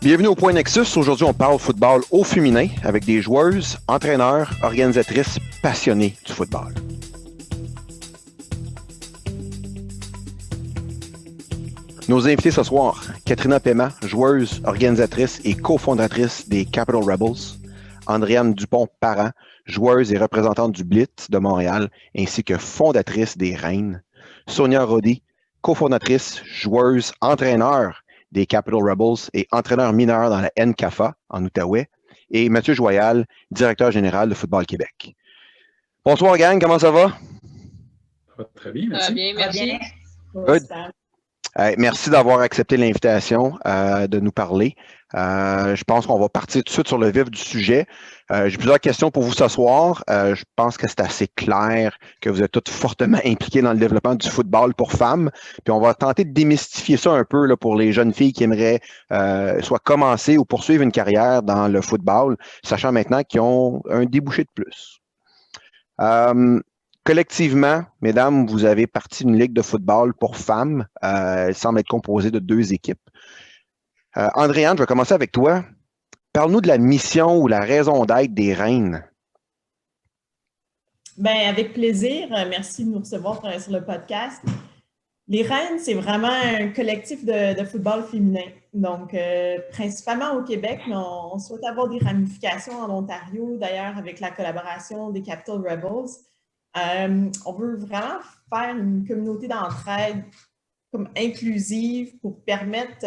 Bienvenue au Point Nexus. Aujourd'hui, on parle football au féminin avec des joueuses, entraîneurs, organisatrices passionnées du football. Nos invités ce soir, Katrina Paiement, joueuse, organisatrice et cofondatrice des Capital Rebels, Andréane Dupont-Parent, joueuse et représentante du Blitz de Montréal, ainsi que fondatrice des Reines, Sonia Rodi, cofondatrice, joueuse, entraîneur des Capital Rebels et entraîneur mineur dans la NCAFA en Outaouais, et Mathieu Joyal, directeur général de Football Québec. Bonsoir gang, comment ça va? Ça va très bien, merci. Bien, merci. Good. Merci d'avoir accepté l'invitation de nous parler. Je pense qu'on va partir tout de suite sur le vif du sujet. J'ai plusieurs questions pour vous ce soir. Je pense que c'est assez clair que vous êtes toutes fortement impliquées dans le développement du football pour femmes. Puis on va tenter de démystifier ça un peu là, pour les jeunes filles qui aimeraient soit commencer ou poursuivre une carrière dans le football, sachant maintenant qu'ils ont un débouché de plus. Collectivement, mesdames, vous avez parti d'une ligue de football pour femmes. Elle semble être composée de 2 équipes. Andréane, je vais commencer avec toi. Parle-nous de la mission ou la raison d'être des Reines. Bien, avec plaisir. Merci de nous recevoir sur le podcast. Les Reines, c'est vraiment un collectif de football féminin. Donc, principalement au Québec, mais on souhaite avoir des ramifications en Ontario, d'ailleurs, avec la collaboration des Capital Rebels. On veut vraiment faire une communauté d'entraide comme inclusive pour permettre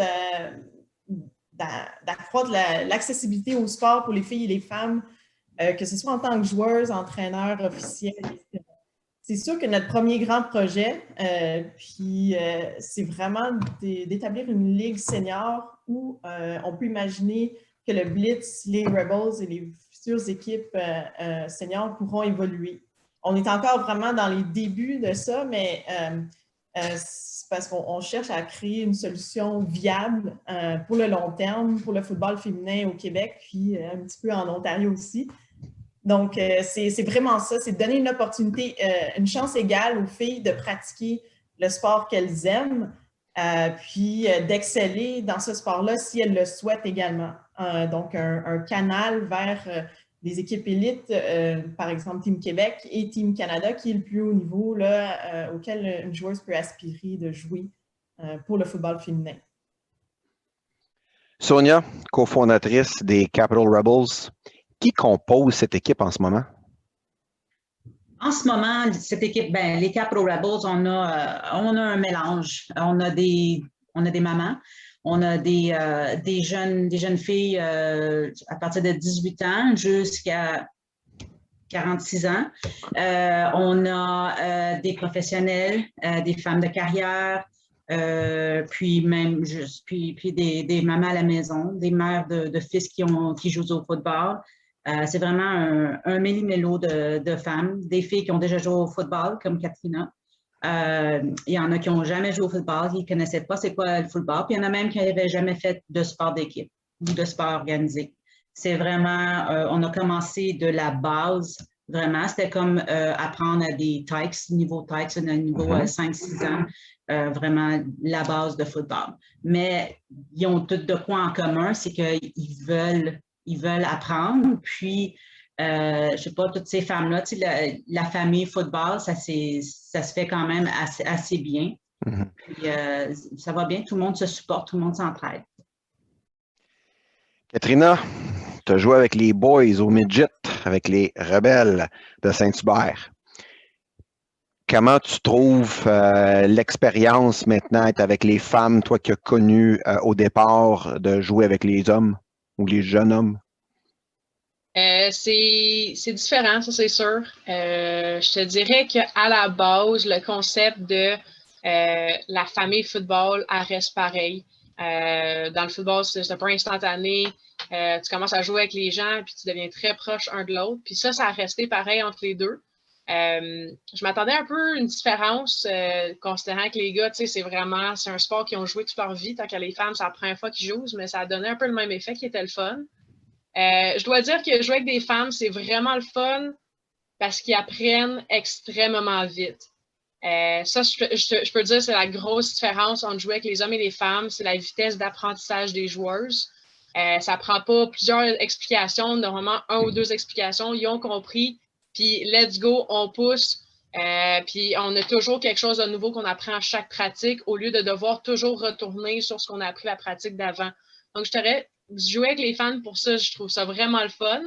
d'accroître l'accessibilité au sport pour les filles et les femmes, que ce soit en tant que joueuses, entraîneurs, officiels, etc. C'est sûr que notre premier grand projet, c'est vraiment d'établir une ligue senior où on peut imaginer que le Blitz, les Rebels et les futures équipes seniors pourront évoluer. On est encore vraiment dans les débuts de ça, mais c'est parce qu'on cherche à créer une solution viable pour le long terme, pour le football féminin au Québec, puis un petit peu en Ontario aussi. Donc, c'est vraiment ça, c'est donner une opportunité, une chance égale aux filles de pratiquer le sport qu'elles aiment, puis d'exceller dans ce sport-là si elles le souhaitent également. Donc, un canal vers des équipes élites, par exemple Team Québec et Team Canada, qui est le plus haut niveau là, auquel une joueuse peut aspirer de jouer pour le football féminin. Sonia, cofondatrice des Capital Rebels, qui compose cette équipe en ce moment? En ce moment, cette équipe, les Capital Rebels, on a un mélange. On a des mamans. On a des jeunes filles à partir de 18 ans jusqu'à 46 ans. On a des professionnels, des femmes de carrière, puis des mamans à la maison, des mères de fils qui jouent au football. C'est vraiment un méli-mélo de femmes, des filles qui ont déjà joué au football, comme Katrina. Il y en a qui n'ont jamais joué au football, qui ne connaissaient pas c'est quoi le football, puis il y en a même qui n'avaient jamais fait de sport d'équipe ou de sport organisé. C'est vraiment, on a commencé de la base, vraiment, c'était comme apprendre à des Tykes, niveau Tykes, niveau 5-6 ans, vraiment la base de football. Mais ils ont tout de quoi en commun, c'est qu'ils veulent apprendre, puis je ne sais pas, toutes ces femmes-là, la famille football, ça se fait quand même assez bien. Puis, ça va bien, tout le monde se supporte, tout le monde s'entraide. Katrina, tu as joué avec les boys au midget, avec les rebelles de Saint-Hubert. Comment tu trouves l'expérience maintenant d'être avec les femmes, toi qui as connu au départ de jouer avec les hommes ou les jeunes hommes? C'est différent, ça c'est sûr. Je te dirais qu'à la base, le concept de la famille football, elle reste pareil. Dans le football, c'est un peu instantané. Tu commences à jouer avec les gens, puis tu deviens très proche un de l'autre. Puis ça a resté pareil entre les deux. Je m'attendais un peu à une différence, considérant que les gars, tu sais, c'est un sport qu'ils ont joué toute leur vie, tant que les femmes, c'est la première fois qu'ils jouent, mais ça a donné un peu le même effet qui était le fun. Je dois dire que jouer avec des femmes, c'est vraiment le fun parce qu'ils apprennent extrêmement vite. Ça, je peux dire, c'est la grosse différence entre jouer avec les hommes et les femmes, c'est la vitesse d'apprentissage des joueuses. Ça prend pas plusieurs explications, normalement 1 ou 2 explications. Ils ont compris, puis let's go, on pousse. Puis on a toujours quelque chose de nouveau qu'on apprend à chaque pratique au lieu de devoir toujours retourner sur ce qu'on a appris la pratique d'avant. Donc, je t'aurais joué avec les fans pour ça, je trouve ça vraiment le fun.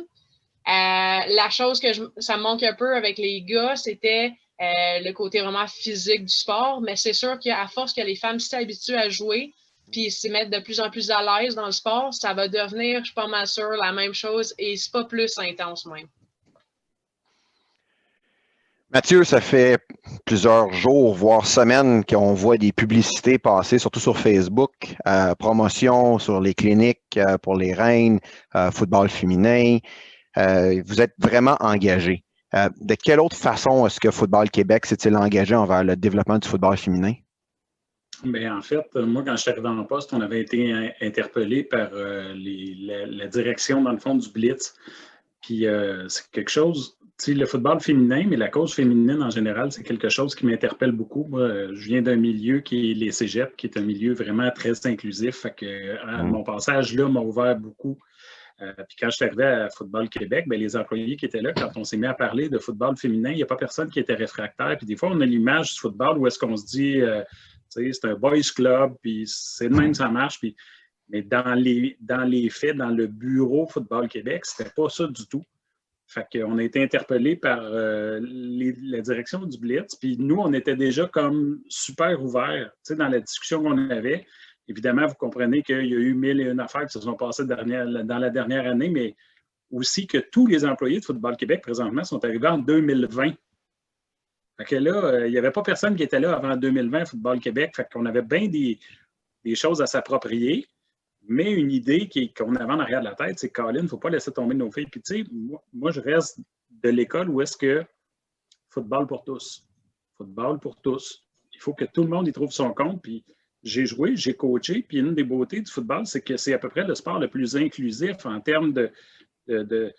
La chose que ça me manque un peu avec les gars, c'était le côté vraiment physique du sport, mais c'est sûr qu'à force que les femmes s'habituent à jouer puis se mettent de plus en plus à l'aise dans le sport, ça va devenir, je suis pas mal sûre, la même chose et c'est pas plus intense même. Mathieu, ça fait plusieurs jours, voire semaines, qu'on voit des publicités passer, surtout sur Facebook, promotion sur les cliniques pour les reines, football féminin. Vous êtes vraiment engagé. De quelle autre façon est-ce que Football Québec s'est-il engagé envers le développement du football féminin? Bien, en fait, moi, quand je suis arrivé en poste, on avait été interpellé par la direction, dans le fond, du Blitz. Puis, c'est quelque chose, tu sais, le football féminin, mais la cause féminine en général, c'est quelque chose qui m'interpelle beaucoup. Moi, je viens d'un milieu qui est les cégeps, qui est un milieu vraiment très inclusif. Fait que mon passage là m'a ouvert beaucoup. Puis quand je suis arrivé à Football Québec, bien, les employés qui étaient là, quand on s'est mis à parler de football féminin, il n'y a pas personne qui était réfractaire. Puis des fois, on a l'image du football où est-ce qu'on se dit, tu sais, c'est un boys club, puis c'est de même ça marche. Puis, mais dans les faits, dans le bureau Football Québec, c'était pas ça du tout. Fait qu'on a été interpellés par la direction du Blitz. Puis nous, on était déjà comme super ouverts, tu sais, dans la discussion qu'on avait. Évidemment, vous comprenez qu'il y a eu 1001 affaires qui se sont passées dans la dernière année, mais aussi que tous les employés de Football Québec, présentement, sont arrivés en 2020. Fait que là, il n'y avait pas personne qui était là avant 2020 à Football Québec. Fait qu'on avait bien des choses à s'approprier, mais une idée qu'on avait en arrière de la tête, c'est que, Colin, il ne faut pas laisser tomber nos filles. Puis tu sais, moi, je reste de l'école où est-ce que football pour tous. Football pour tous. Il faut que tout le monde y trouve son compte, puis j'ai joué, j'ai coaché, puis une des beautés du football, c'est que c'est à peu près le sport le plus inclusif en termes de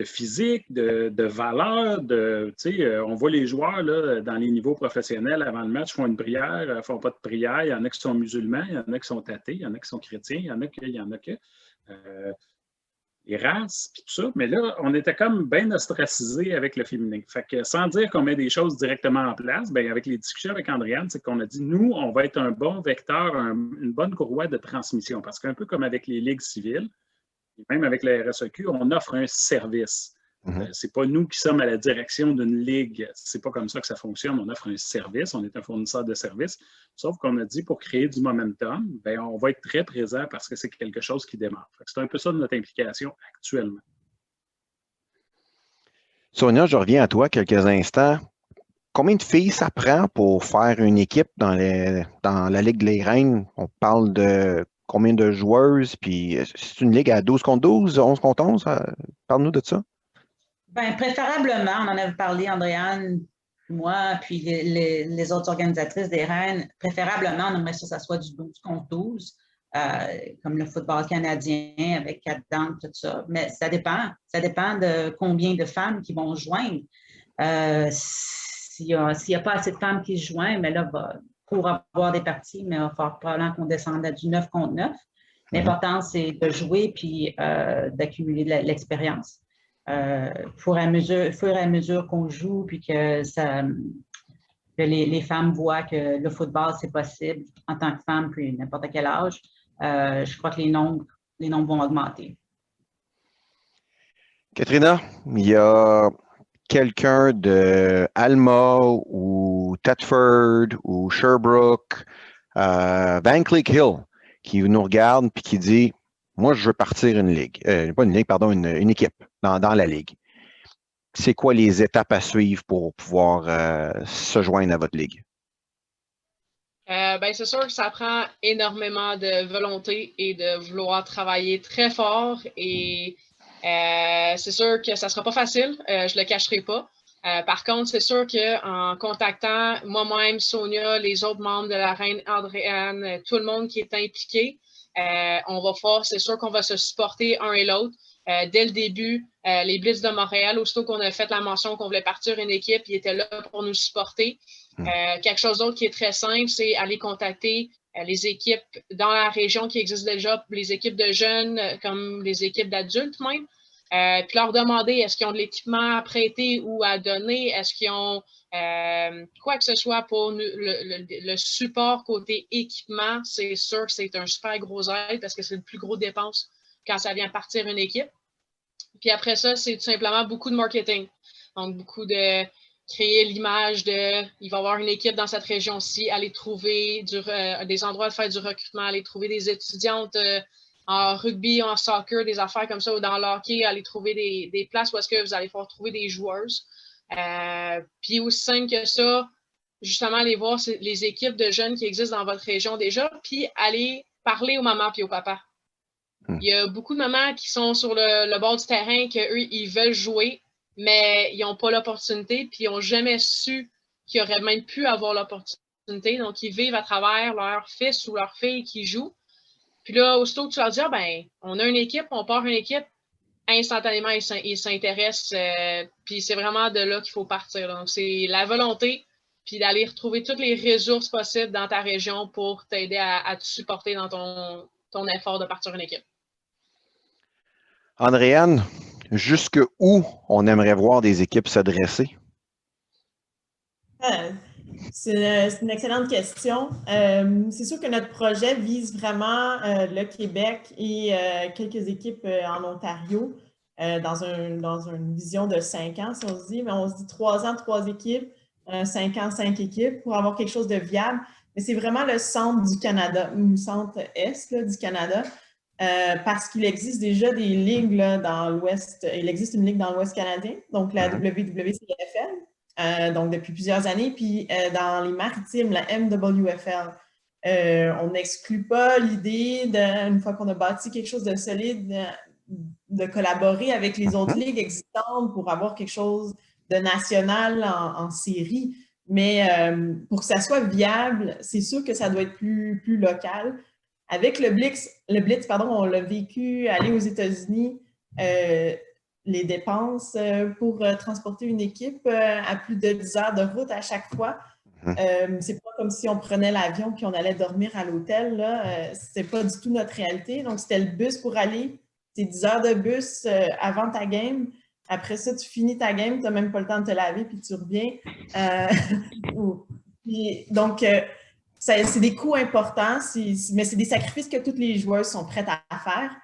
physique, de valeur. On voit les joueurs là, dans les niveaux professionnels avant le match font une prière, ne font pas de prière. Il y en a qui sont musulmans, il y en a qui sont athées, il y en a qui sont chrétiens, il y en a que les races, puis tout ça. Mais là, on était comme bien ostracisés avec le féminin. Fait que sans dire qu'on met des choses directement en place, bien, avec les discussions avec Andréane, c'est qu'on a dit, nous, on va être un bon vecteur, une bonne courroie de transmission. Parce qu'un peu comme avec les ligues civiles, et même avec la RSEQ, on offre un service. C'est pas nous qui sommes à la direction d'une ligue. C'est pas comme ça que ça fonctionne. On offre un service, on est un fournisseur de services. Sauf qu'on a dit, pour créer du momentum, bien, on va être très présent parce que c'est quelque chose qui démarre. C'est un peu ça de notre implication actuellement. Sonia, je reviens à toi quelques instants. Combien de filles ça prend pour faire une équipe dans la Ligue des Reines? On parle de combien de joueuses? Puis c'est une ligue à 12 contre 12, 11 contre 11? Parle-nous de ça. Bien, préférablement, on en avait parlé, Andréane, moi, puis les autres organisatrices des Reines, préférablement, on aimerait ça soit du 12 contre 12, comme le football canadien avec 4 dents, tout ça. Mais ça dépend de combien de femmes qui vont se joindre. S'il n'y a pas assez de femmes qui se joignent, mais là, pour avoir des parties, mais il va falloir probablement qu'on descende à du 9 contre 9. L'important, c'est de jouer puis d'accumuler de l'expérience. Fur et à mesure qu'on joue, puis que les femmes voient que le football, c'est possible en tant que femme, puis n'importe quel âge, je crois que les nombres vont augmenter. Katrina, il y a quelqu'un de Alma ou Thetford ou Sherbrooke, Vankleek Hill, qui nous regarde et qui dit « Moi, je veux partir une ligue. Pas une ligue, pardon, une équipe dans la ligue. » C'est quoi les étapes à suivre pour pouvoir se joindre à votre ligue? C'est sûr que ça prend énormément de volonté et de vouloir travailler très fort et c'est sûr que ça ne sera pas facile, je ne le cacherai pas. Par contre, c'est sûr qu'en contactant moi-même, Sonia, les autres membres de la Reine Andréane, tout le monde qui est impliqué, c'est sûr qu'on va se supporter un et l'autre. Dès le début, les Blitz de Montréal, aussitôt qu'on a fait la mention qu'on voulait partir une équipe, ils étaient là pour nous supporter. Quelque chose d'autre qui est très simple, c'est aller contacter les équipes dans la région qui existent déjà, les équipes de jeunes comme les équipes d'adultes même, puis leur demander est-ce qu'ils ont de l'équipement à prêter ou à donner, est-ce qu'ils ont quoi que ce soit pour le support côté équipement. C'est sûr que c'est un super gros aide parce que c'est le plus gros dépense quand ça vient partir une équipe. Puis après ça, c'est tout simplement beaucoup de marketing. Donc, beaucoup de créer l'image de il va y avoir une équipe dans cette région-ci, aller trouver des endroits de faire du recrutement, aller trouver des étudiantes en rugby, en soccer, des affaires comme ça, ou dans le hockey, aller trouver des places où est-ce que vous allez pouvoir trouver des joueuses. Puis aussi simple que ça, justement, aller voir les équipes de jeunes qui existent dans votre région déjà, puis aller parler aux mamans puis aux papas. Il y a beaucoup de mamans qui sont sur le bord du terrain, qu'eux, ils veulent jouer, mais ils n'ont pas l'opportunité, puis ils n'ont jamais su qu'ils auraient même pu avoir l'opportunité. Donc, ils vivent à travers leur fils ou leur fille qui joue. Puis là, aussitôt que tu leur dis, on a une équipe, on part une équipe, instantanément, ils s'intéressent. Puis c'est vraiment de là qu'il faut partir. Donc, c'est la volonté, puis d'aller retrouver toutes les ressources possibles dans ta région pour t'aider à te supporter dans ton effort de partir une équipe. Andréane, jusqu'où on aimerait voir des équipes se dresser? C'est une excellente question. C'est sûr que notre projet vise vraiment le Québec et quelques équipes en Ontario dans une vision de 5 ans, si on se dit. Mais on se dit 3 ans, 3 équipes, 5 ans, 5 équipes pour avoir quelque chose de viable. Mais c'est vraiment le centre du Canada, le centre-est du Canada. Parce qu'il existe déjà des ligues là, dans l'Ouest. Il existe une ligue dans l'Ouest canadien, donc la WWCFL, donc depuis plusieurs années, puis dans les maritimes, la MWFL. On n'exclut pas l'idée, une fois qu'on a bâti quelque chose de solide, de collaborer avec les autres ligues existantes pour avoir quelque chose de national en série. Mais pour que ça soit viable, c'est sûr que ça doit être plus local. Avec le Blitz, on l'a vécu, aller aux États-Unis, les dépenses pour transporter une équipe à plus de 10 heures de route à chaque fois. C'est pas comme si on prenait l'avion puis on allait dormir à l'hôtel. C'est pas du tout notre réalité. Donc, c'était le bus pour aller. C'est 10 heures de bus avant ta game. Après ça, tu finis ta game, tu n'as même pas le temps de te laver puis tu reviens. Donc, c'est des coûts importants, mais c'est des sacrifices que toutes les joueuses sont prêtes à faire.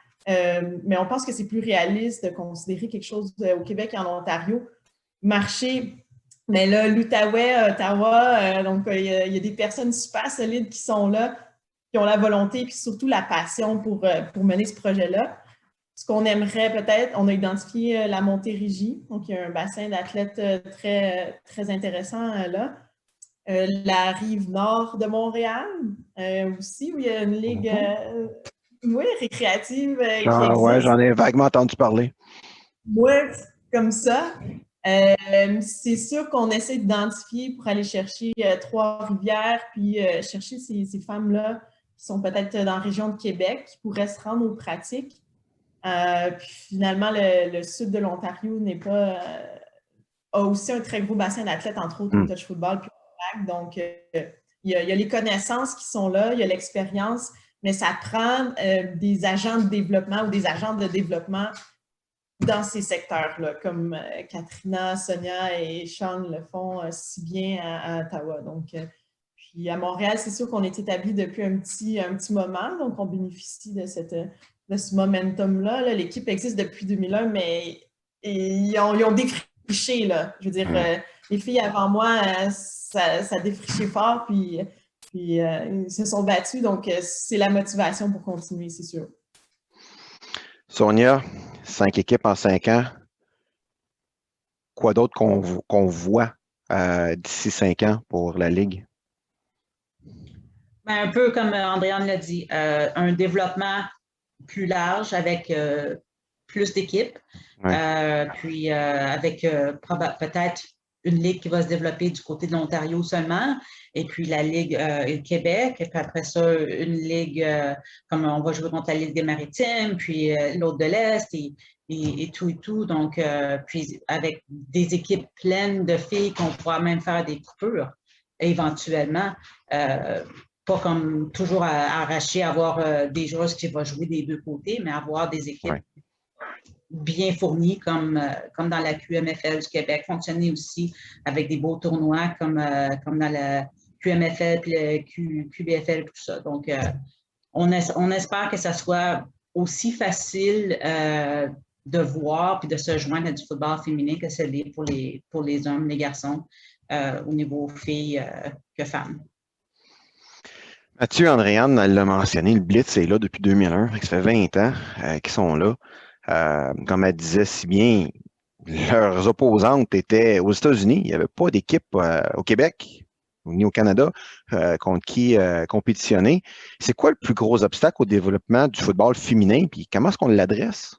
Mais on pense que c'est plus réaliste de considérer quelque chose au Québec et en Ontario. Marché, mais là, l'Outaouais, Ottawa, donc il y a des personnes super solides qui sont là, qui ont la volonté et surtout la passion pour mener ce projet-là. Ce qu'on aimerait peut-être, on a identifié la Montérégie, donc il y a un bassin d'athlètes très, très intéressant là. La rive nord de Montréal aussi, où il y a une ligue récréative qui existe. Ouais, j'en ai vaguement entendu parler. Oui, comme ça. C'est sûr qu'on essaie d'identifier pour aller chercher Trois-Rivières, puis chercher ces femmes-là qui sont peut-être dans la région de Québec, qui pourraient se rendre aux pratiques. Puis finalement, le sud de l'Ontario a aussi un très gros bassin d'athlètes, entre autres au touch football. Donc, il y a les connaissances qui sont là, il y a l'expérience, mais ça prend des agents de développement ou des agents de développement dans ces secteurs-là, comme Katrina, Sonia et Sean le font si bien à Ottawa. Donc, puis à Montréal, c'est sûr qu'on est établi depuis un petit moment, donc on bénéficie de ce momentum-là. Là. L'équipe existe depuis 2001, mais ils ont défriché, là. Je veux dire, les filles avant moi, ça défrichait fort, puis ils se sont battus, donc c'est la motivation pour continuer, c'est sûr. Sonia, 5 équipes en 5 ans. Quoi d'autre qu'on voit d'ici 5 ans pour la Ligue? Un peu comme Andréane l'a dit, un développement plus large avec plus d'équipes, puis avec peut-être une ligue qui va se développer du côté de l'Ontario seulement, et puis la Ligue Québec, et puis après ça, une ligue comme on va jouer contre la Ligue des Maritimes, puis l'autre de l'Est, et tout. Donc, puis avec des équipes pleines de filles qu'on pourra même faire des coupures éventuellement. pas comme toujours arraché à avoir des joueurs qui vont jouer des deux côtés, mais avoir des équipes bien fournies comme dans la QMFL du Québec, fonctionner aussi avec des beaux tournois comme dans la QMFL puis le QBFL, tout ça. Donc, on espère que ça soit aussi facile de voir puis de se joindre à du football féminin que c'est pour les hommes, les garçons, au niveau filles que femmes. Mathieu, Andréane, elle l'a mentionné, le Blitz est là depuis 2001, ça fait 20 ans qu'ils sont là. Comme elle disait si bien, leurs opposantes étaient aux États-Unis. Il n'y avait pas d'équipe au Québec ni au Canada contre qui compétitionner. C'est quoi le plus gros obstacle au développement du football féminin, puis comment est-ce qu'on l'adresse?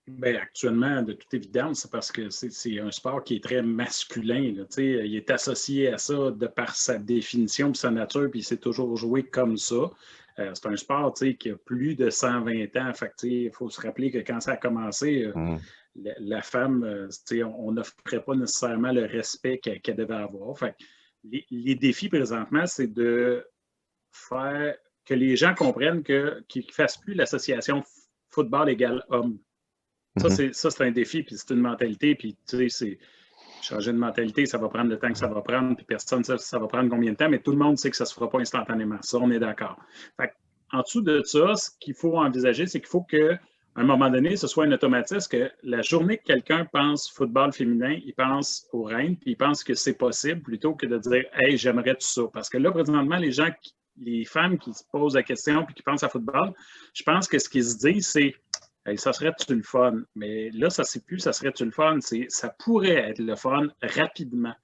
Bien, actuellement, de toute évidence, c'est parce que c'est un sport qui est très masculin. Là, il est associé à ça de par sa définition et sa nature, puis il s'est toujours joué comme ça. C'est un sport qui a plus de 120 ans. Fait il faut se rappeler que quand ça a commencé, la femme, on n'offrait pas nécessairement le respect qu'elle devait avoir. Fait les défis présentement, c'est de faire que les gens comprennent qu'ils ne fassent plus l'association football égale homme. Ça, c'est un défi, puis c'est une mentalité, puis changer de mentalité, ça va prendre le temps que ça va prendre, puis personne ne sait ça va prendre combien de temps, mais tout le monde sait que ça ne se fera pas instantanément. Ça, on est d'accord. En dessous de ça, ce qu'il faut envisager, c'est qu'il faut qu'à un moment donné, ce soit un automatisme que la journée que quelqu'un pense football féminin, il pense aux reines, puis il pense que c'est possible, plutôt que de dire « Hey, j'aimerais tout ça ». Parce que là, présentement, les femmes qui se posent la question puis qui pensent à football, je pense que ce qu'ils se disent, c'est hey, ça serait-tu le fun? Mais là, ça ne sait plus, ça serait-tu le fun? Ça pourrait être le fun rapidement.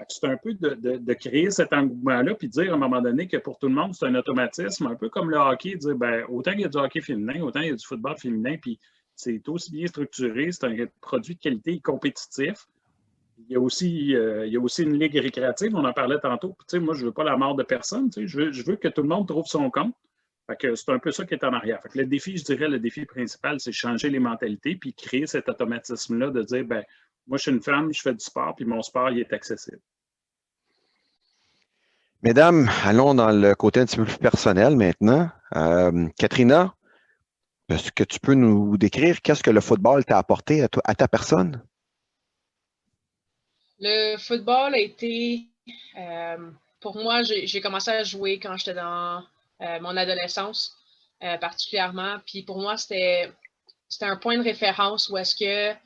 C'est un peu de créer cet engouement-là puis de dire à un moment donné que pour tout le monde, c'est un automatisme, un peu comme le hockey, dire ben, autant qu'il y a du hockey féminin, autant il y a du football féminin, puis c'est aussi bien structuré, c'est un produit de qualité compétitif. Il y a aussi une ligue récréative, on en parlait tantôt. Moi, je ne veux pas la mort de personne, je veux que tout le monde trouve son compte. C'est un peu ça qui est en arrière. Le défi, je dirais, le défi principal, c'est changer les mentalités puis créer cet automatisme-là de dire, ben, moi, je suis une femme, je fais du sport, puis mon sport, il est accessible. Mesdames, allons dans le côté un petit peu plus personnel maintenant. Katrina, est-ce que tu peux nous décrire qu'est-ce que le football t'a apporté à ta personne? Le football a été, pour moi, j'ai commencé à jouer quand j'étais dans mon adolescence, particulièrement. Puis pour moi, c'était un point de référence où est-ce que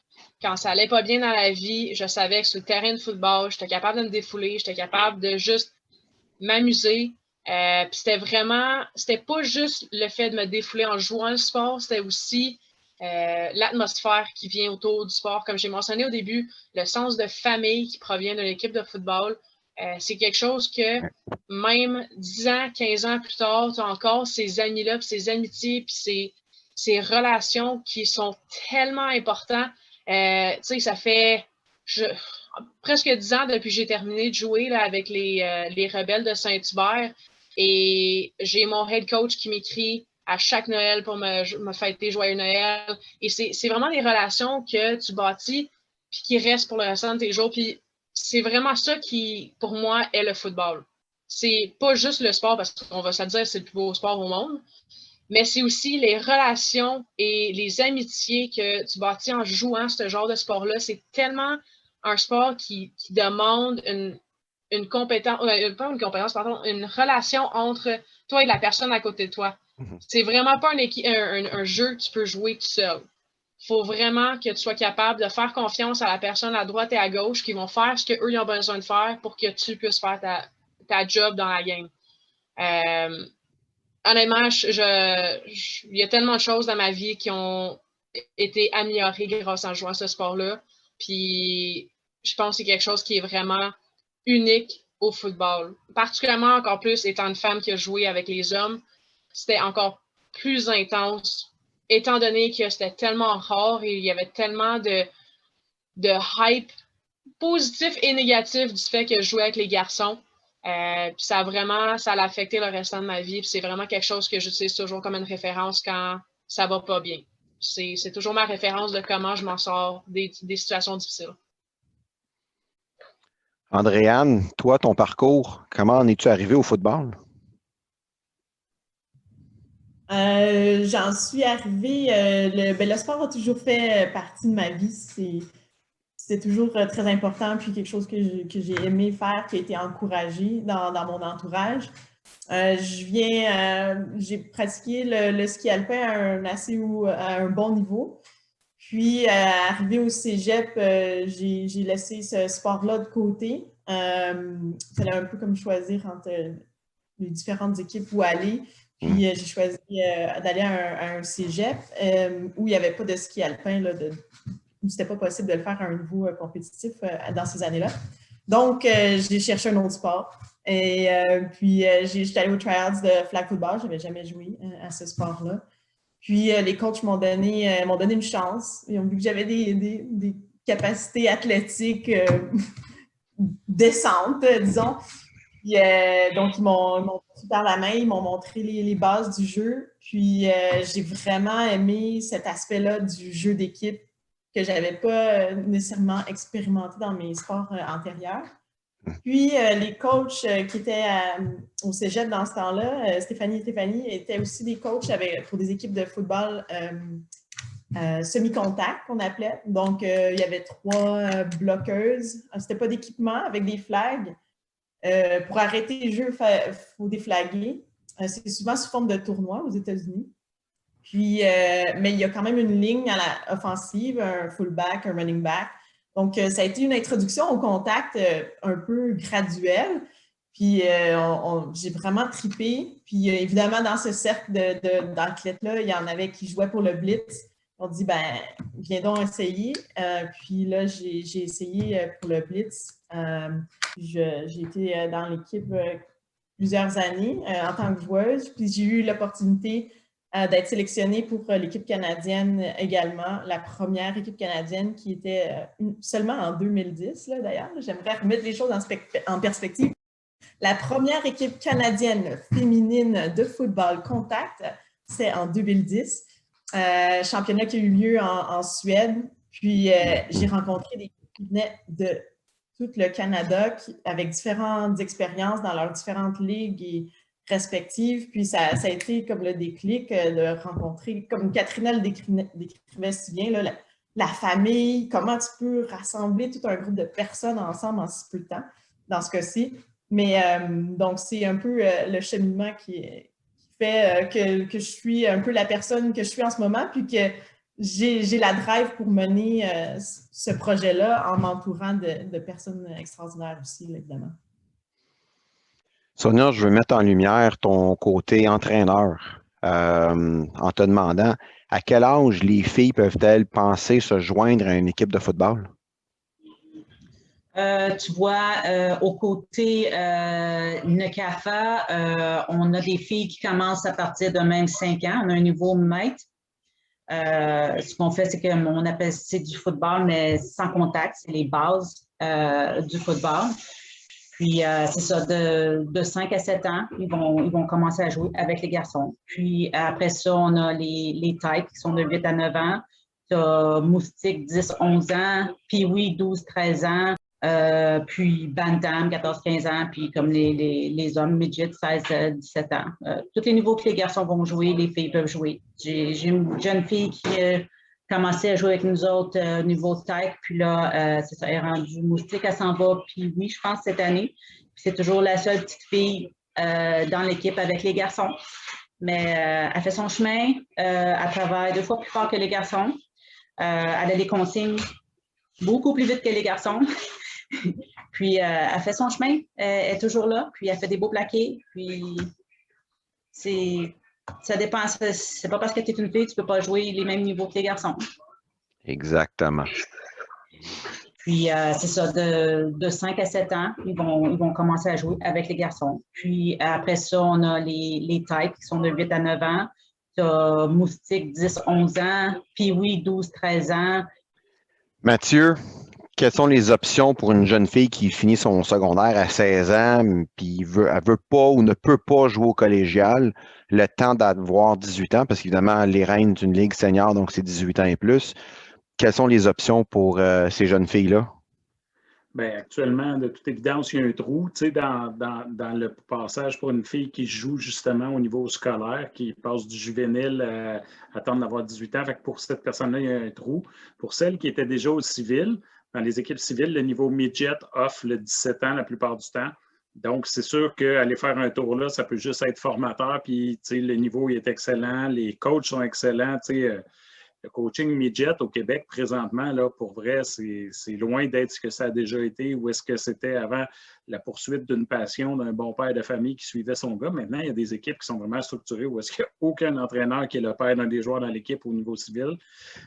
quand ça allait pas bien dans la vie, je savais que sur le terrain de football, j'étais capable de me défouler, j'étais capable de juste m'amuser. Puis c'était pas juste le fait de me défouler en jouant le sport, c'était aussi l'atmosphère qui vient autour du sport. Comme j'ai mentionné au début, le sens de famille qui provient de l'équipe de football, c'est quelque chose que même 10 ans, 15 ans plus tard, tu as encore ces amis-là, puis ces amitiés, puis ces relations qui sont tellement importantes. Ça fait presque 10 ans depuis que j'ai terminé de jouer là, avec les Rebelles de Saint-Hubert. Et j'ai mon head coach qui m'écrit à chaque Noël pour me fêter Joyeux Noël. Et c'est vraiment des relations que tu bâtis puis qui restent pour le restant de tes jours. Puis c'est vraiment ça qui, pour moi, est le football. C'est pas juste le sport, parce qu'on va se dire c'est le plus beau sport au monde, mais c'est aussi les relations et les amitiés que tu bâtis en jouant ce genre de sport-là. C'est tellement un sport qui demande une compétence, pas une compétence, pardon, une relation entre toi et la personne à côté de toi. C'est vraiment pas un jeu que tu peux jouer tout seul. Il faut vraiment que tu sois capable de faire confiance à la personne à droite et à gauche qui vont faire ce qu'eux ont besoin de faire pour que tu puisses faire ta job dans la game. Honnêtement, il y a tellement de choses dans ma vie qui ont été améliorées grâce en jouant à ce sport-là. Puis, je pense que c'est quelque chose qui est vraiment unique au football. Particulièrement encore plus étant une femme qui a joué avec les hommes, c'était encore plus intense, étant donné que c'était tellement rare et il y avait tellement de hype positif et négatif du fait que je jouais avec les garçons. Puis ça l'a affecté le restant de ma vie. Puis c'est vraiment quelque chose que j'utilise toujours comme une référence quand ça va pas bien. C'est toujours ma référence de comment je m'en sors des situations difficiles. Andréane, toi, ton parcours, comment en es-tu arrivé au football? J'en suis arrivée, le sport a toujours fait partie de ma vie. C'est toujours très important, puis quelque chose que j'ai aimé faire, qui a été encouragé dans mon entourage. J'ai pratiqué le ski alpin à un bon niveau. Puis, arrivé au cégep, j'ai laissé ce sport-là de côté. Fallait un peu comme choisir entre les différentes équipes où aller. Puis, j'ai choisi d'aller à un cégep où il n'y avait pas de ski alpin, où c'était pas possible de le faire à un niveau compétitif dans ces années-là. Donc, j'ai cherché un autre sport. Et puis, j'étais allée aux tryouts de flag football. Je n'avais jamais joué à ce sport-là. Puis, les coachs m'ont donné une chance. Ils ont vu que j'avais des capacités athlétiques décentes, disons. Puis, donc, ils m'ont pris par la main, ils m'ont montré les bases du jeu. Puis, j'ai vraiment aimé cet aspect-là du jeu d'équipe que je n'avais pas nécessairement expérimenté dans mes sports antérieurs. Puis, les coachs qui étaient au cégep dans ce temps-là, Stéphanie et Stéphanie, étaient aussi des coachs pour des équipes de football semi-contact, qu'on appelait. Donc, il y avait 3 bloqueuses. C'était pas d'équipement avec des flags. Pour arrêter les jeux, il faut déflaguer. C'est souvent sous forme de tournoi aux États-Unis. Puis, mais il y a quand même une ligne à la offensive, un fullback, un running back. Donc, ça a été une introduction au contact un peu graduelle. Puis, j'ai vraiment trippé. Puis, évidemment, dans ce cercle d'athlètes-là, il y en avait qui jouaient pour le Blitz. On dit, ben, viens donc essayer. Puis là, j'ai essayé pour le Blitz. J'ai été dans l'équipe plusieurs années en tant que joueuse. Puis, j'ai eu l'opportunité d'être sélectionnée pour l'équipe canadienne également, la première équipe canadienne qui était seulement en 2010, d'ailleurs. J'aimerais remettre les choses en perspective. La première équipe canadienne féminine de football contact, c'est en 2010. Championnat qui a eu lieu en Suède. Puis, j'ai rencontré des équipes qui venaient de tout le Canada avec différentes expériences dans leurs différentes ligues respectives. Puis, ça a été comme le déclic de rencontrer, comme Katrina le décrivait si bien, là, la famille, comment tu peux rassembler tout un groupe de personnes ensemble en si peu de temps, dans ce cas-ci. Mais donc, c'est un peu le cheminement qui fait que je suis un peu la personne que je suis en ce moment, puis que j'ai la drive pour mener ce projet-là en m'entourant de personnes extraordinaires aussi, évidemment. Sonia, je veux mettre en lumière ton côté entraîneur en te demandant à quel âge les filles peuvent-elles penser se joindre à une équipe de football? Tu vois, au côté NECAFA, on a des filles qui commencent à partir de même 5 ans. On a un niveau maître. Ce qu'on fait, c'est qu'on appelle c'est du football, mais sans contact. C'est les bases du football. Puis, c'est ça, de 5 à 7 ans, ils vont commencer à jouer avec les garçons. Puis, après ça, on a les types qui sont de 8 à 9 ans. Tu as Moustique, 10, 11 ans. Puis, oui, 12, 13 ans. Puis Bantam, 14-15 ans, puis comme les hommes, midget, 16-17 ans. Tous les niveaux que les garçons vont jouer, les filles peuvent jouer. J'ai une jeune fille qui a commencé à jouer avec nous autres niveau tech, puis là, c'est ça, elle est rendue Moustique, elle s'en va, puis oui, je pense cette année. Puis c'est toujours la seule petite fille dans l'équipe avec les garçons. Mais elle fait son chemin, elle travaille 2 fois plus fort que les garçons. Elle a des consignes beaucoup plus vite que les garçons. Puis, elle fait son chemin, elle est toujours là, puis elle fait des beaux plaqués, puis ça dépend, c'est pas parce que tu es une fille, tu peux pas jouer les mêmes niveaux que les garçons. Exactement. Puis, c'est ça, de 5 à 7 ans, ils vont commencer à jouer avec les garçons. Puis, après ça, on a les types qui sont de 8 à 9 ans. Tu as Moustique, 10, 11 ans. Puis oui, 12, 13 ans. Mathieu, quelles sont les options pour une jeune fille qui finit son secondaire à 16 ans, puis elle veut pas ou ne peut pas jouer au collégial, le temps d'avoir 18 ans, parce qu'évidemment, les Reines d'une ligue senior, donc c'est 18 ans et plus. Quelles sont les options pour ces jeunes filles-là? Bien, actuellement, de toute évidence, il y a un trou, tu sais, dans le passage pour une fille qui joue justement au niveau scolaire, qui passe du juvénile à attendre d'avoir 18 ans. Fait que pour cette personne-là, il y a un trou. Pour celle qui était déjà au civil, dans les équipes civiles, le niveau midget offre le 17 ans la plupart du temps. Donc, c'est sûr qu'aller faire un tour là, ça peut juste être formateur. Puis, tu sais, le niveau il est excellent, les coachs sont excellents. Tu sais, le coaching midget au Québec, présentement, là, pour vrai, c'est loin d'être ce que ça a déjà été ou est-ce que c'était avant la poursuite d'une passion d'un bon père de famille qui suivait son gars. Maintenant, il y a des équipes qui sont vraiment structurées où est-ce qu'il n'y a aucun entraîneur qui est le père d'un des joueurs dans l'équipe au niveau civil.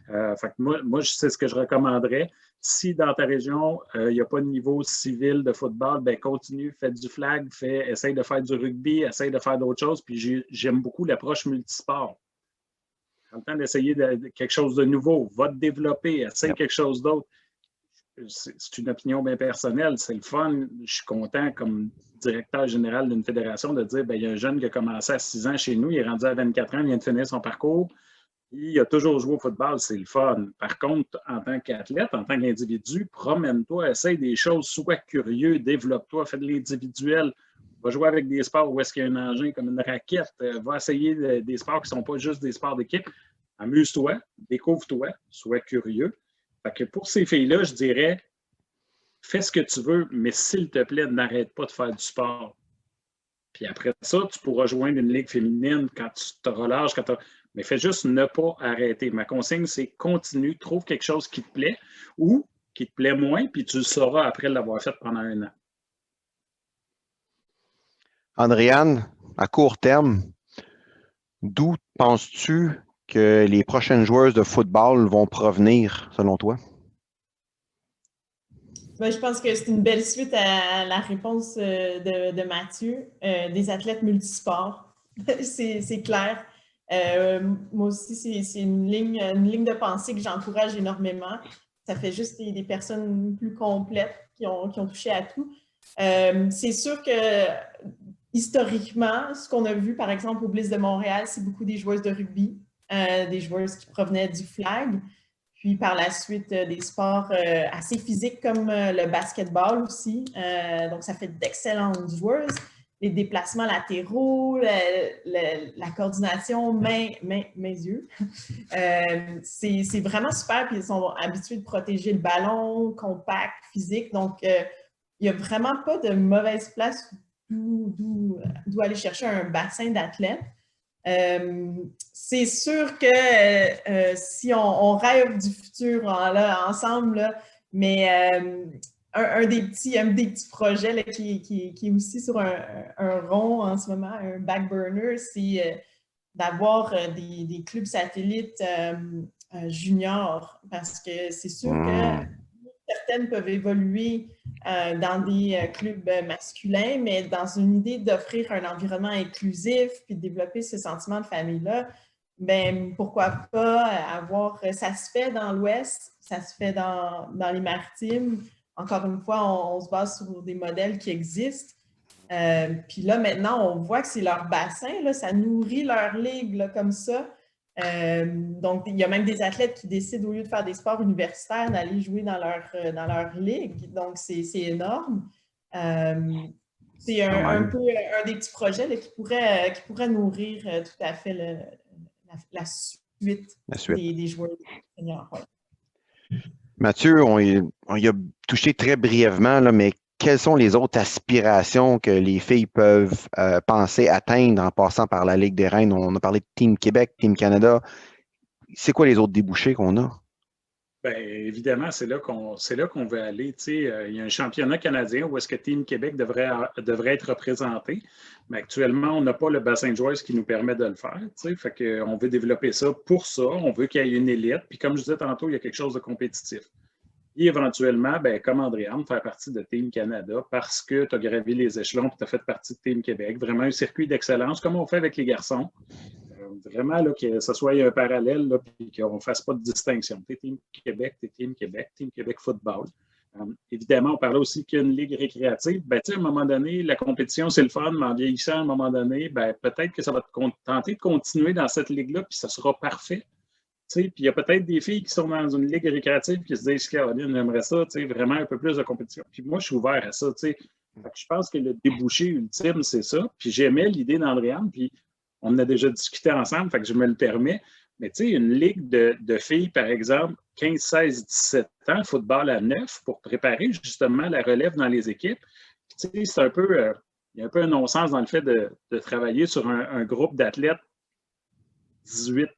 Fait que moi, c'est ce que je recommanderais. Si dans ta région, il n'y a pas de niveau civil de football, ben continue, fais du flag, essaye de faire du rugby, essaye de faire d'autres choses. Puis j'aime beaucoup l'approche multisport. En temps d'essayer quelque chose de nouveau, va te développer, essaye quelque chose d'autre. C'est une opinion bien personnelle, c'est le fun. Je suis content comme directeur général d'une fédération de dire, bien, il y a un jeune qui a commencé à 6 ans chez nous, il est rendu à 24 ans, il vient de finir son parcours. Il a toujours joué au football, c'est le fun. Par contre, en tant qu'athlète, en tant qu'individu, promène-toi, essaye des choses, sois curieux, développe-toi, fais de l'individuel. Va jouer avec des sports où est-ce qu'il y a un engin comme une raquette. Va essayer des sports qui ne sont pas juste des sports d'équipe. Amuse-toi, découvre-toi, sois curieux. Fait que pour ces filles-là, je dirais, fais ce que tu veux, mais s'il te plaît, n'arrête pas de faire du sport. Puis après ça, tu pourras joindre une ligue féminine quand tu te relâches, mais fais juste ne pas arrêter. Ma consigne, c'est continue, trouve quelque chose qui te plaît ou qui te plaît moins, puis tu le sauras après l'avoir fait pendant 1 an. Andréane, à court terme, d'où penses-tu que les prochaines joueuses de football vont provenir, selon toi? Ben, je pense que c'est une belle suite à la réponse de Mathieu. Des athlètes multisports, c'est clair. Moi aussi, c'est une ligne de pensée que j'encourage énormément. Ça fait juste des personnes plus complètes qui ont touché à tout. C'est sûr que historiquement, ce qu'on a vu, par exemple, au Blitz de Montréal, c'est beaucoup des joueuses de rugby, des joueuses qui provenaient du flag, puis par la suite des sports assez physiques comme le basketball aussi. Donc, ça fait d'excellentes joueuses. Les déplacements latéraux, la coordination mains-yeux. C'est vraiment super, puis ils sont habitués de protéger le ballon, compact, physique. Donc, il n'y a vraiment pas de mauvaise place d'où aller chercher un bassin d'athlètes. C'est sûr que si on rêve du futur là, ensemble, là, mais un des petits projets là, qui est aussi sur un rond en ce moment, un back burner, c'est d'avoir des clubs satellites juniors, parce que c'est sûr que certaines peuvent évoluer dans des clubs masculins, mais dans une idée d'offrir un environnement inclusif puis de développer ce sentiment de famille-là, ben pourquoi pas avoir... Ça se fait dans l'Ouest, ça se fait dans les Maritimes. Encore une fois, on se base sur des modèles qui existent. Puis là, maintenant, on voit que c'est leur bassin, là, ça nourrit leur ligue là, comme ça. Donc, il y a même des athlètes qui décident, au lieu de faire des sports universitaires, d'aller jouer dans leur ligue. Donc, c'est énorme. C'est un peu un des petits projets là, qui pourrait nourrir tout à fait la suite. Des joueurs seniors. Ouais. Mathieu, on y a touché très brièvement, là, mais quelles sont les autres aspirations que les filles peuvent penser atteindre en passant par la Ligue des Reines? On a parlé de Team Québec, Team Canada. C'est quoi les autres débouchés qu'on a? Bien, évidemment, c'est là qu'on veut aller. Il y a un championnat canadien où est-ce que Team Québec devrait être représenté. Mais actuellement, on n'a pas le bassin de joueurs qui nous permet de le faire. Fait qu'on veut développer ça pour ça. On veut qu'il y ait une élite. Puis comme je disais tantôt, il y a quelque chose de compétitif. Et éventuellement, bien, comme Andréane, faire partie de Team Canada parce que tu as gravi les échelons et tu as fait partie de Team Québec. Vraiment un circuit d'excellence, comme on fait avec les garçons. Vraiment, là, que ce soit un parallèle et qu'on ne fasse pas de distinction. Tu es Team Québec, tu es Team Québec, Team Québec Football. Évidemment, on parlait aussi qu'il y a une ligue récréative. Ben, à un moment donné, la compétition, c'est le fun, mais en vieillissant, à un moment donné, ben, peut-être que ça va te tenter de continuer dans cette ligue-là, puis ça sera parfait. Puis il y a peut-être des filles qui sont dans une ligue récréative qui se disent, Caroline, j'aimerais ça, vraiment un peu plus de compétition. Puis moi, je suis ouvert à ça. Je pense que le débouché ultime, c'est ça. Puis j'aimais l'idée d'Andréane, puis on en a déjà discuté ensemble, fait que je me le permets. Mais une ligue de filles, par exemple, 15, 16, 17 ans, football à 9, pour préparer justement la relève dans les équipes. Puis, c'est un peu, il y a un peu un non-sens dans le fait de travailler sur un groupe d'athlètes 18,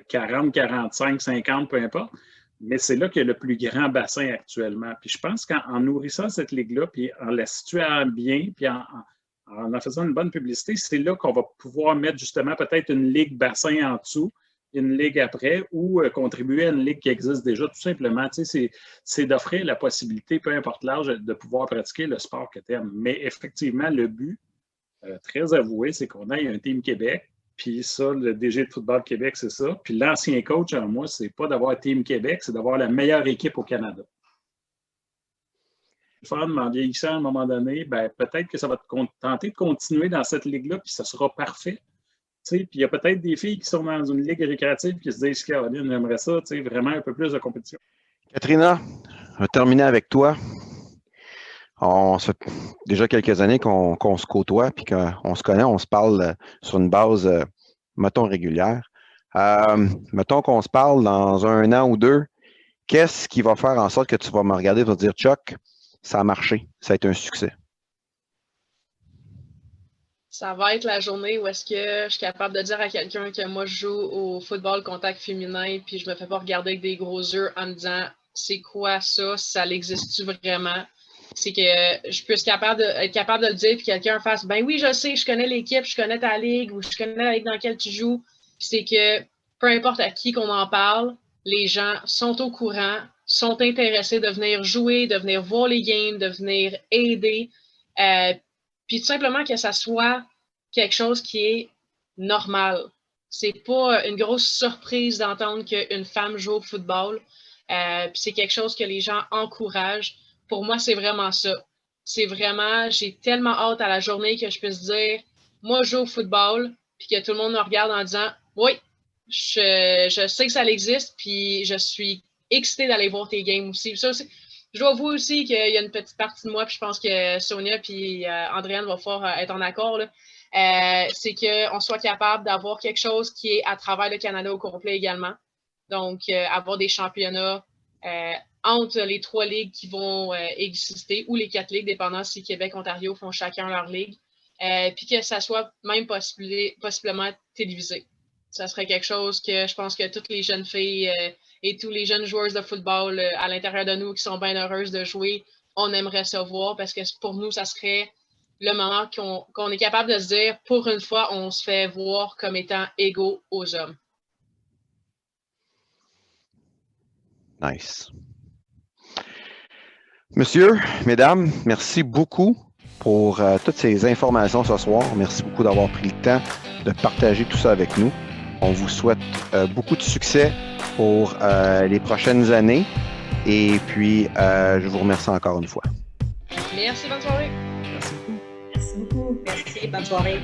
40, 45, 50, peu importe. Mais c'est là qu'il y a le plus grand bassin actuellement. Puis je pense qu'en nourrissant cette ligue-là, puis en la situant bien, puis en faisant une bonne publicité, c'est là qu'on va pouvoir mettre justement peut-être une ligue bassin en dessous, une ligue après, ou contribuer à une ligue qui existe déjà, tout simplement. C'est d'offrir la possibilité, peu importe l'âge, de pouvoir pratiquer le sport que tu aimes. Mais effectivement, le but, très avoué, c'est qu'on ait un Team Québec. Puis ça, le DG de Football Québec, c'est ça. Puis l'ancien coach, en moi, c'est pas d'avoir Team Québec, c'est d'avoir la meilleure équipe au Canada. En vieillissant à un moment donné, peut-être que ça va te tenter de continuer dans cette ligue-là, puis ça sera parfait. Puis il y a peut-être des filles qui sont dans une ligue récréative qui se disent, Caroline, j'aimerais ça, vraiment un peu plus de compétition. Katrina, je vais terminer avec toi. Ça fait déjà quelques années qu'on se côtoie, puis qu'on se connaît, on se parle sur une base, mettons, régulière. Mettons qu'on se parle dans 1 an ou 2, qu'est-ce qui va faire en sorte que tu vas me regarder et te dire, Chuck, ça a marché, ça a été un succès? Ça va être la journée où est-ce que je suis capable de dire à quelqu'un que moi, je joue au football contact féminin, puis je me fais pas regarder avec des gros yeux en me disant, c'est quoi ça, ça existe-tu vraiment? C'est que je puisse être capable de le dire, puis quelqu'un fasse, ben oui, je sais, je connais l'équipe, je connais ta ligue, ou je connais la ligue dans laquelle tu joues. Puis c'est que peu importe à qui qu'on en parle, les gens sont au courant, sont intéressés de venir jouer, de venir voir les games, de venir aider. Puis tout simplement que ça soit quelque chose qui est normal. C'est pas une grosse surprise d'entendre qu'une femme joue au football. Puis c'est quelque chose que les gens encouragent. Pour moi, c'est vraiment ça. C'est vraiment, j'ai tellement hâte à la journée que je puisse dire, moi, je joue au football, puis que tout le monde me regarde en disant, oui, je sais que ça existe, puis je suis excitée d'aller voir tes games aussi. Ça aussi, je dois avouer aussi qu'il y a une petite partie de moi, puis je pense que Sonia puis Andréane vont pouvoir être en accord, là. C'est qu'on soit capable d'avoir quelque chose qui est à travers le Canada au complet également. Donc, avoir des championnats entre les 3 ligues qui vont exister, ou les 4 ligues, dépendant si Québec et Ontario font chacun leur ligue, puis que ça soit même possiblement télévisé. Ça serait quelque chose que je pense que toutes les jeunes filles et tous les jeunes joueurs de football à l'intérieur de nous qui sont bien heureuses de jouer, on aimerait ça voir, parce que pour nous, ça serait le moment qu'on est capable de se dire, pour une fois, on se fait voir comme étant égaux aux hommes. Nice. Monsieur, mesdames, merci beaucoup pour toutes ces informations ce soir. Merci beaucoup d'avoir pris le temps de partager tout ça avec nous. On vous souhaite beaucoup de succès pour les prochaines années. Et puis, je vous remercie encore une fois. Merci, bonne soirée. Merci beaucoup. Merci beaucoup. Merci, bonne soirée.